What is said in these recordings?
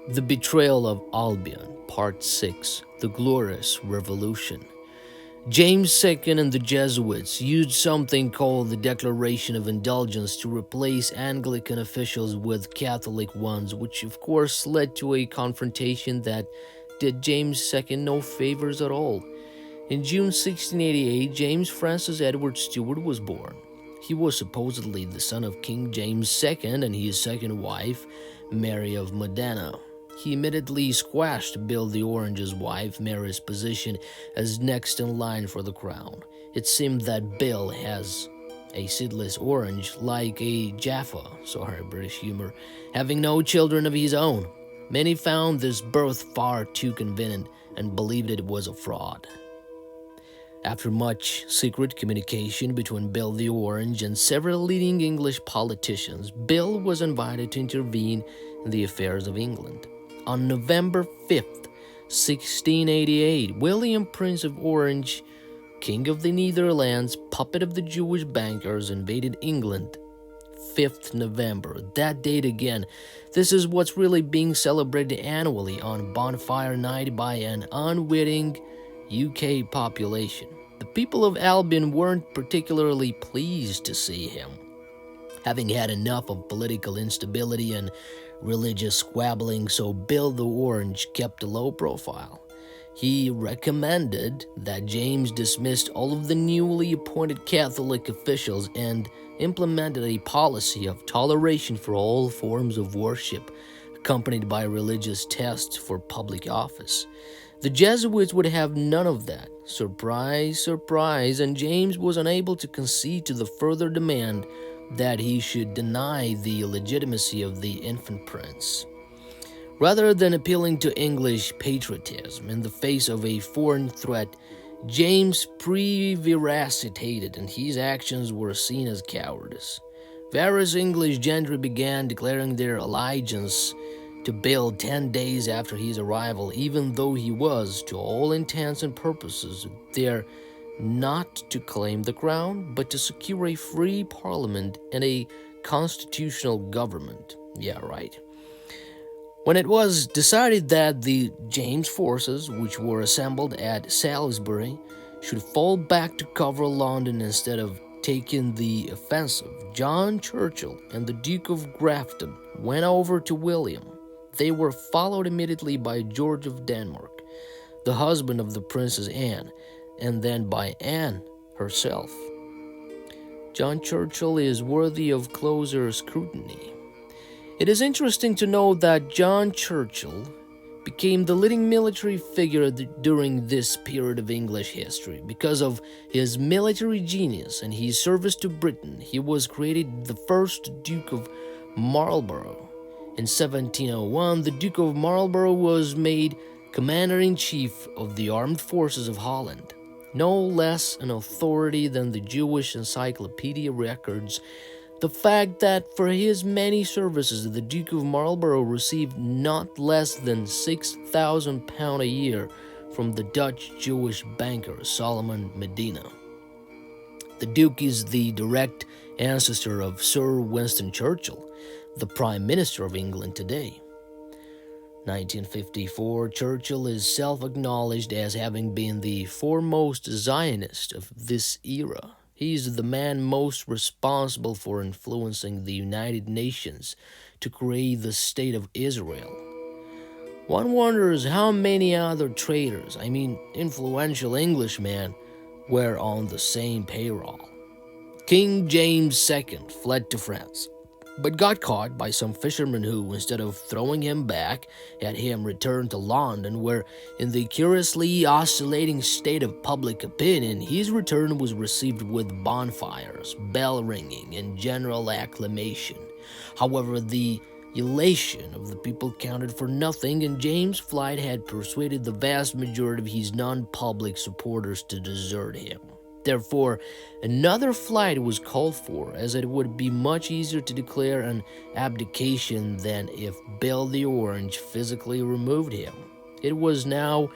The Betrayal of Albion, Part 6, The Glorious Revolution. James II and the Jesuits used something called the Declaration of Indulgence to replace Anglican officials with Catholic ones, which of course led to a confrontation that did James II no favors at all. In June 1688, James Francis Edward Stuart was born. He was supposedly the son of King James II and his second wife, Mary of Modena. He immediately squashed Bill the Orange's wife, Mary's position as next in line for the crown. It seemed that Bill has a seedless orange like a Jaffa, sorry, British humor, having no children of his own. Many found this birth far too convenient and believed it was a fraud. After much secret communication between Bill the Orange and several leading English politicians, Bill was invited to intervene in the affairs of England. On November 5th, 1688, William, Prince of Orange, King of the Netherlands, puppet of the Jewish bankers, invaded England. 5th November, that date again. This is what's really being celebrated annually on Bonfire Night by an unwitting UK population. The people of Albion weren't particularly pleased to see him. Having had enough of political instability and religious squabbling, so Bill the Orange kept a low profile. He recommended that James dismissed all of the newly appointed Catholic officials and implemented a policy of toleration for all forms of worship, accompanied by religious tests for public office. The Jesuits would have none of that. Surprise, surprise, and James was unable to concede to the further demand that he should deny the legitimacy of the infant prince. Rather than appealing to English patriotism in the face of a foreign threat, James prevaricatated, and his actions were seen as cowardice. Various English gentry began declaring their allegiance to Bill 10 days after his arrival, even though he was, to all intents and purposes, there not to claim the crown, but to secure a free parliament and a constitutional government. Yeah, right. When it was decided that the James forces, which were assembled at Salisbury, should fall back to cover London instead of taking the offensive, John Churchill and the Duke of Grafton went over to William. They were followed immediately by George of Denmark, the husband of the Princess Anne, and then by Anne herself. John Churchill is worthy of closer scrutiny. It is interesting to note that John Churchill became the leading military figure during this period of English history. Because of his military genius and his service to Britain, he was created the first Duke of Marlborough. In 1701, the Duke of Marlborough was made Commander-in-Chief of the Armed Forces of Holland. No less an authority than the Jewish Encyclopedia records the fact that for his many services, the Duke of Marlborough received not less than £6,000 a year from the Dutch Jewish banker Solomon Medina. The Duke is the direct ancestor of Sir Winston Churchill, the Prime Minister of England today. 1954, Churchill is self-acknowledged as having been the foremost Zionist of this era. He is the man most responsible for influencing the United Nations to create the State of Israel. One wonders how many other traitors, influential Englishmen, were on the same payroll. King James II fled to France, but got caught by some fishermen who, instead of throwing him back, had him return to London, where, in the curiously oscillating state of public opinion, his return was received with bonfires, bell ringing, and general acclamation. However, the elation of the people counted for nothing, and James' flight had persuaded the vast majority of his non-public supporters to desert him. Therefore, another flight was called for, as it would be much easier to declare an abdication than if Bill the Orange physically removed him. It was now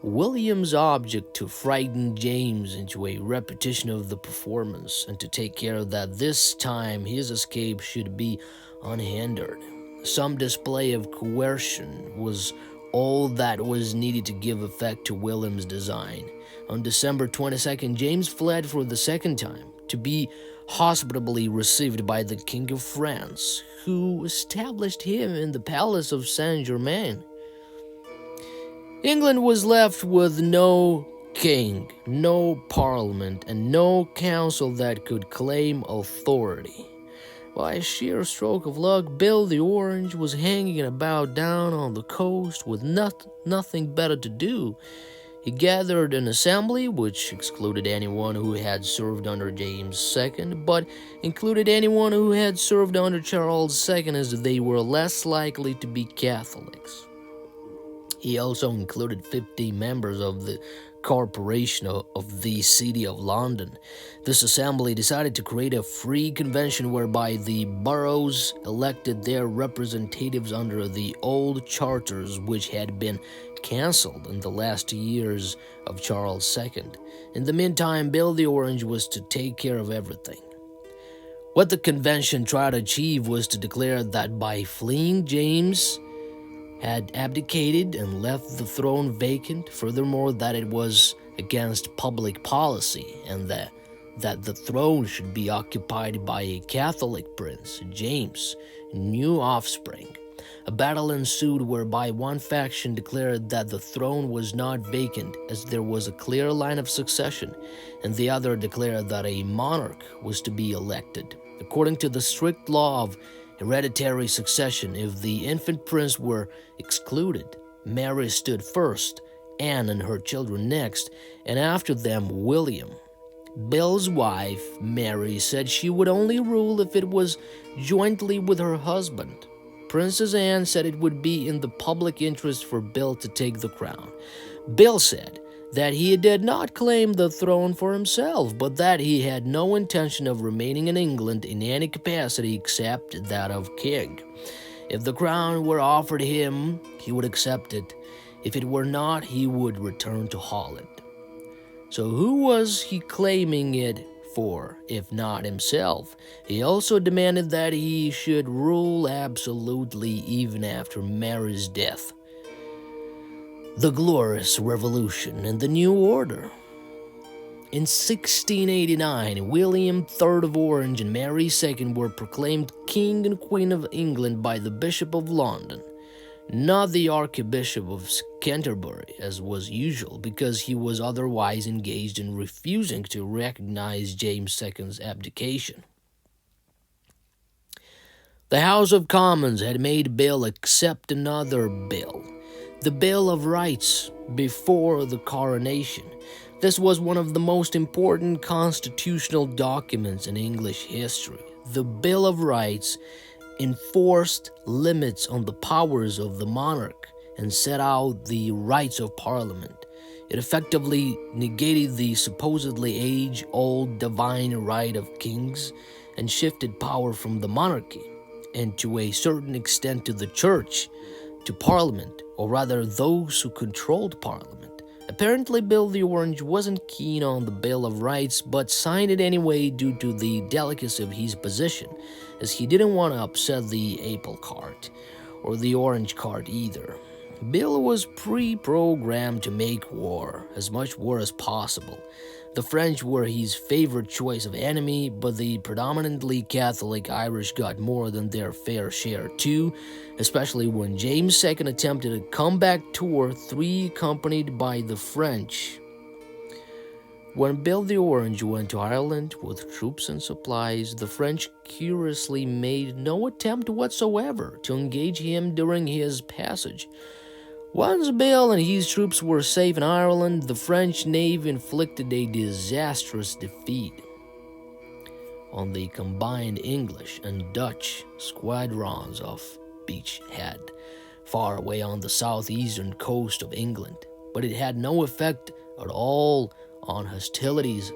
William's object to frighten James into a repetition of the performance and to take care that this time his escape should be unhindered. Some display of coercion was all that was needed to give effect to William's design. On December 22nd, James fled for the second time to be hospitably received by the King of France, who established him in the palace of Saint-Germain. England was left with no king, no parliament, and no council that could claim authority. By a sheer stroke of luck, Bill the Orange was hanging about down on the coast with nothing better to do. He gathered an assembly which excluded anyone who had served under James II, but included anyone who had served under Charles II, as they were less likely to be Catholics. He also included 50 members of the corporation of the City of London. This assembly decided to create a free convention whereby the boroughs elected their representatives under the old charters, which had been cancelled in the last years of Charles II. In the meantime, Bill the Orange was to take care of everything. What the convention tried to achieve was to declare that by fleeing, James had abdicated and left the throne vacant. Furthermore, that it was against public policy, and that the throne should be occupied by a Catholic prince, James' new offspring. A battle ensued whereby one faction declared that the throne was not vacant, as there was a clear line of succession, and the other declared that a monarch was to be elected. According to the strict law of hereditary succession, if the infant prince were excluded, Mary stood first, Anne and her children next, and after them William. Bill's wife, Mary, said she would only rule if it was jointly with her husband. Princess Anne said it would be in the public interest for Bill to take the crown. Bill said that he did not claim the throne for himself, but that he had no intention of remaining in England in any capacity except that of king. If the crown were offered him, he would accept it. If it were not, he would return to Holland. So who was he claiming it for, if not himself? He also demanded that he should rule absolutely even after Mary's death. The Glorious Revolution and the New Order. In 1689, William III of Orange and Mary II were proclaimed King and Queen of England by the Bishop of London, not the Archbishop of Canterbury, as was usual, because he was otherwise engaged in refusing to recognize James II's abdication. The House of Commons had made Bill accept another bill, the Bill of Rights, before the coronation. This was one of the most important constitutional documents in English history. The Bill of Rights enforced limits on the powers of the monarch and set out the rights of Parliament. It effectively negated the supposedly age-old divine right of kings and shifted power from the monarchy, and to a certain extent to the church, to Parliament, or rather those who controlled Parliament. Apparently, Bill the Orange wasn't keen on the Bill of Rights, but signed it anyway due to the delicacy of his position, as he didn't want to upset the apple cart, or the orange cart either. Bill was pre-programmed to make war, as much war as possible. The French were his favorite choice of enemy, but the predominantly Catholic Irish got more than their fair share too, especially when James II attempted a comeback tour, accompanied by the French. When Bill the Orange went to Ireland with troops and supplies, the French curiously made no attempt whatsoever to engage him during his passage. Once Bill and his troops were safe in Ireland, the French navy inflicted a disastrous defeat on the combined English and Dutch squadrons off Beach Head, far away on the southeastern coast of England, but it had no effect at all on hostilities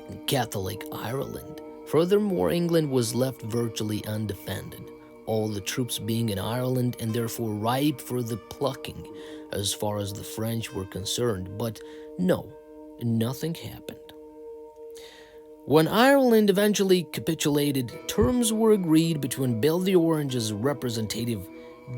in Catholic Ireland. Furthermore, England was left virtually undefended, all the troops being in Ireland and therefore ripe for the plucking as far as the French were concerned. But no, nothing happened. When Ireland eventually capitulated, terms were agreed between Bill the Orange's representative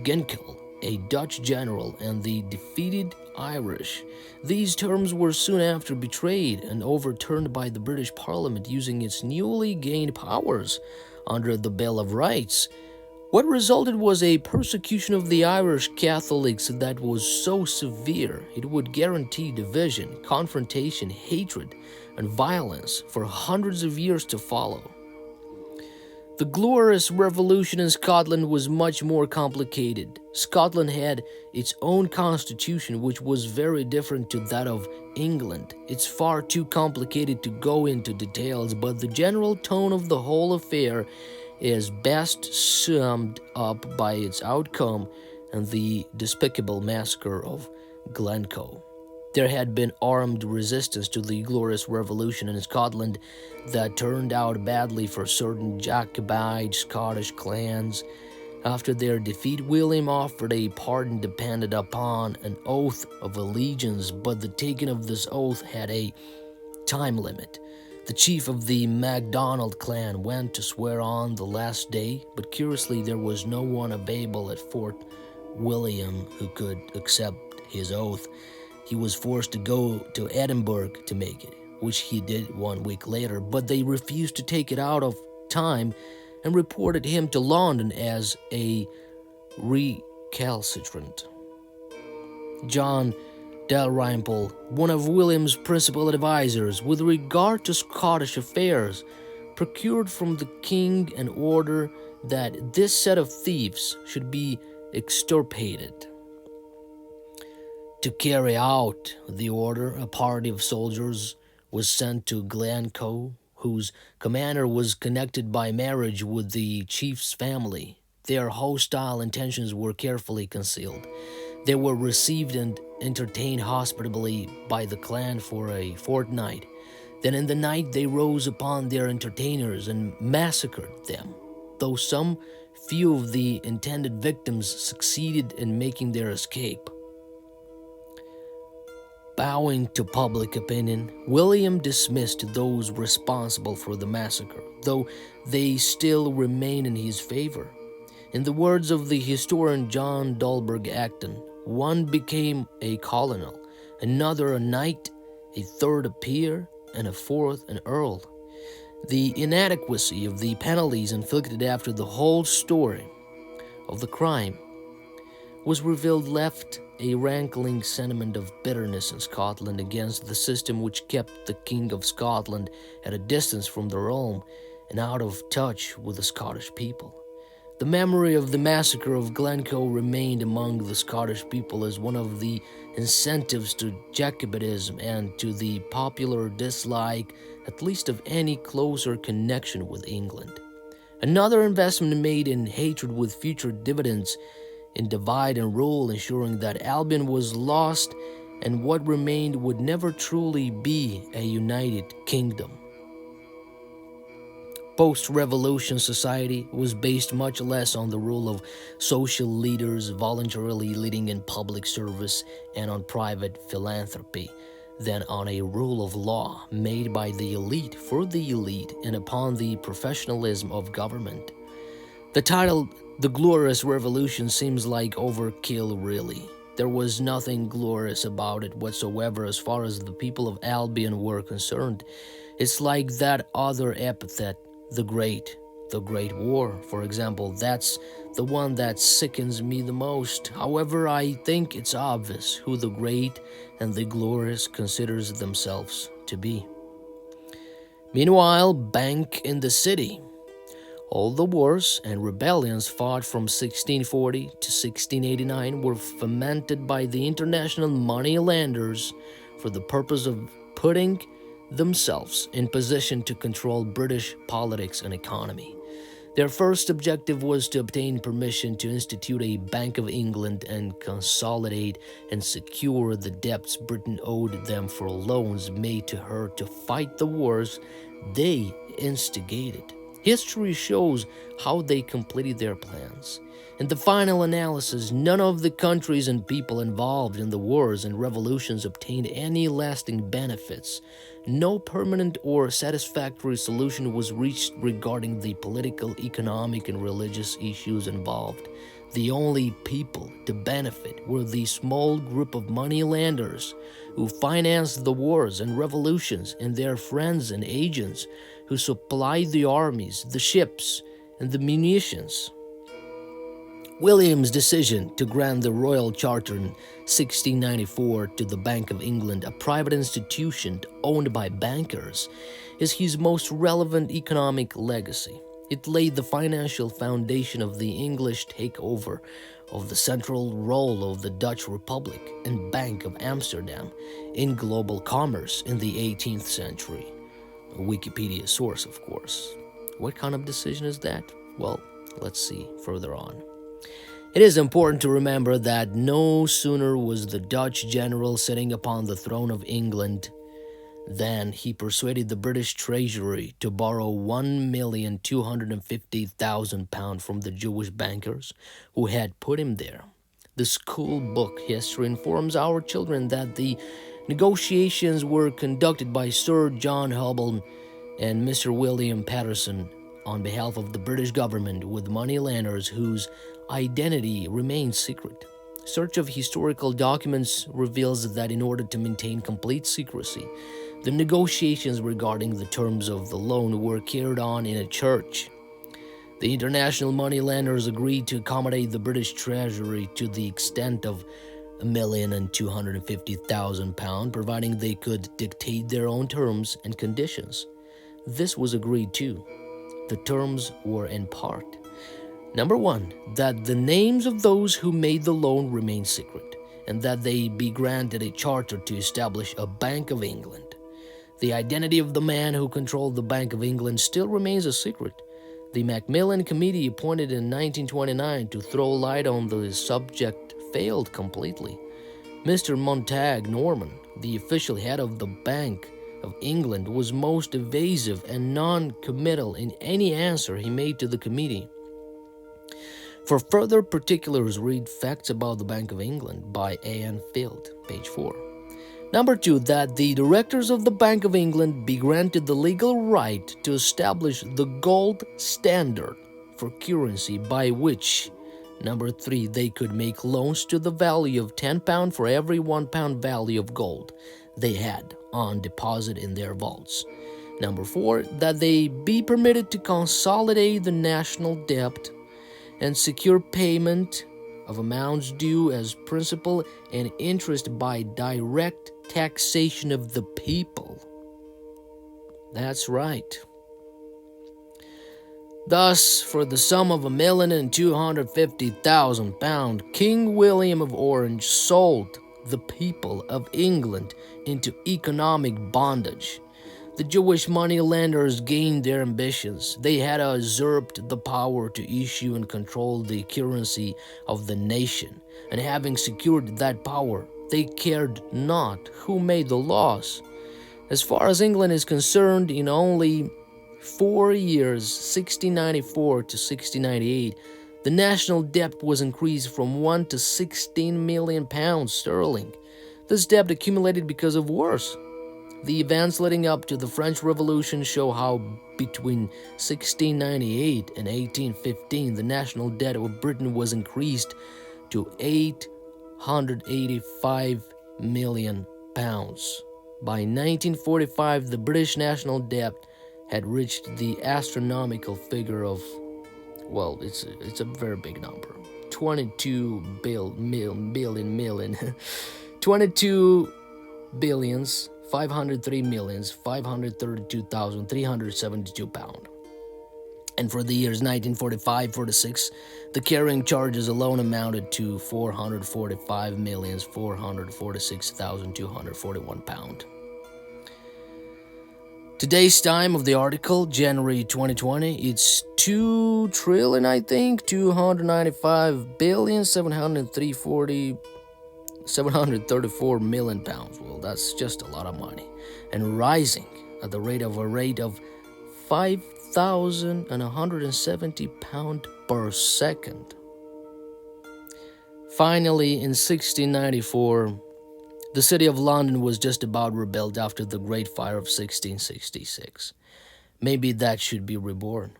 Ginkell, a Dutch general, and the defeated Irish. These terms were soon after betrayed and overturned by the British Parliament using its newly gained powers under the Bill of Rights. What resulted was a persecution of the Irish Catholics that was so severe it would guarantee division, confrontation, hatred, and violence for hundreds of years to follow. The Glorious Revolution in Scotland was much more complicated. Scotland had its own constitution, which was very different to that of England. It's far too complicated to go into details, but the general tone of the whole affair is best summed up by its outcome and the despicable massacre of Glencoe. There had been armed resistance to the Glorious Revolution in Scotland that turned out badly for certain Jacobite Scottish clans. After their defeat, William offered a pardon dependent upon an oath of allegiance, but the taking of this oath had a time limit. The chief of the MacDonald clan went to swear on the last day, but curiously there was no one available at Fort William who could accept his oath. He was forced to go to Edinburgh to make it, which he did 1 week later, but they refused to take it out of time and reported him to London as a recalcitrant. John Dalrymple, one of William's principal advisors with regard to Scottish affairs, procured from the king an order that this set of thieves should be extirpated. To carry out the order, a party of soldiers was sent to Glencoe, whose commander was connected by marriage with the chief's family. Their hostile intentions were carefully concealed. They were received and entertained hospitably by the clan for a fortnight. Then in the night they rose upon their entertainers and massacred them, though some few of the intended victims succeeded in making their escape. Bowing to public opinion, William dismissed those responsible for the massacre, though they still remain in his favor. In the words of the historian John Dalberg Acton, one became a colonel, another a knight, a third a peer, and a fourth an earl. The inadequacy of the penalties inflicted after the whole story of the crime was revealed left a rankling sentiment of bitterness in Scotland against the system which kept the King of Scotland at a distance from the realm and out of touch with the Scottish people. The memory of the massacre of Glencoe remained among the Scottish people as one of the incentives to Jacobitism and to the popular dislike, at least of any closer connection with England. Another investment made in hatred with future dividends in divide and rule, ensuring that Albion was lost and what remained would never truly be a united kingdom. Post-revolution society was based much less on the rule of social leaders voluntarily leading in public service and on private philanthropy than on a rule of law made by the elite for the elite and upon the professionalism of government. The title, The Glorious Revolution, seems like overkill, really. There was nothing glorious about it whatsoever as far as the people of Albion were concerned. It's like that other epithet, the Great War, for example. That's the one that sickens me the most. However, I think it's obvious who the great and the glorious considers themselves to be. Meanwhile, back in the city, all the wars and rebellions fought from 1640 to 1689 were fomented by the international moneylenders for the purpose of putting themselves in position to control British politics and economy. Their first objective was to obtain permission to institute a Bank of England and consolidate and secure the debts Britain owed them for loans made to her to fight the wars they instigated. History shows how they completed their plans. In the final analysis, none of the countries and people involved in the wars and revolutions obtained any lasting benefits. No permanent or satisfactory solution was reached regarding the political, economic, and religious issues involved. The only people to benefit were the small group of moneylenders who financed the wars and revolutions, and their friends and agents who supplied the armies, the ships, and the munitions. William's decision to grant the Royal Charter in 1694 to the Bank of England, a private institution owned by bankers, is his most relevant economic legacy. It laid the financial foundation of the English takeover of the central role of the Dutch Republic and Bank of Amsterdam in global commerce in the 18th century. A Wikipedia source, of course. What kind of decision is that? Well, let's see further on. It is important to remember that no sooner was the Dutch general sitting upon the throne of England than he persuaded the British Treasury to borrow £1,250,000 from the Jewish bankers who had put him there. The school book history informs our children that the negotiations were conducted by Sir John Hubble and Mr. William Patterson on behalf of the British government with moneylenders whose identity remains secret. Search of historical documents reveals that in order to maintain complete secrecy, the negotiations regarding the terms of the loan were carried on in a church. The international moneylenders agreed to accommodate the British Treasury to the extent of £1,250,000, providing they could dictate their own terms and conditions. This was agreed to. The terms were in part: number one, that the names of those who made the loan remain secret, and that they be granted a charter to establish a Bank of England. The identity of the man who controlled the Bank of England still remains a secret. The Macmillan Committee, appointed in 1929 to throw light on the subject, failed completely. Mr. Montague Norman, the official head of the Bank of England, was most evasive and non-committal in any answer he made to the committee. For further particulars, read Facts About the Bank of England by A.N. Field, page 4. Number 2, that the directors of the Bank of England be granted the legal right to establish the gold standard for currency by which, number 3, they could make loans to the value of £10 for every £1 value of gold they had on deposit in their vaults. Number 4, that they be permitted to consolidate the national debt and secure payment of amounts due as principal and interest by direct taxation of the people. That's right. Thus, for the sum of £1,250,000, King William of Orange sold the people of England into economic bondage. The Jewish moneylenders gained their ambitions. They had usurped the power to issue and control the currency of the nation, and having secured that power, they cared not who made the laws. As far as England is concerned, in only 4 years, 1694 to 1698, the national debt was increased from 1 to 16 million pounds sterling. This debt accumulated because of wars. The events leading up to the French Revolution show how between 1698 and 1815 the national debt of Britain was increased to 885 million pounds. By 1945, the British national debt had reached the astronomical figure of, well, it's a very big number, 22 billions 503,532,372 pounds. And for the years 1945-46, the carrying charges alone amounted to 445,446,241 pounds. Today's time of the article, January 2020, it's 2 trillion, I think, 295,734 million pounds. Well, that's just a lot of money, and rising at the rate of 5,170 pounds per second. Finally, in 1694, the city of London was just about rebuilt after the Great Fire of 1666. Maybe that should be reborn.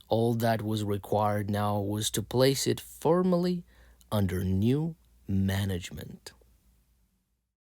All that was required now was to place it firmly under new management.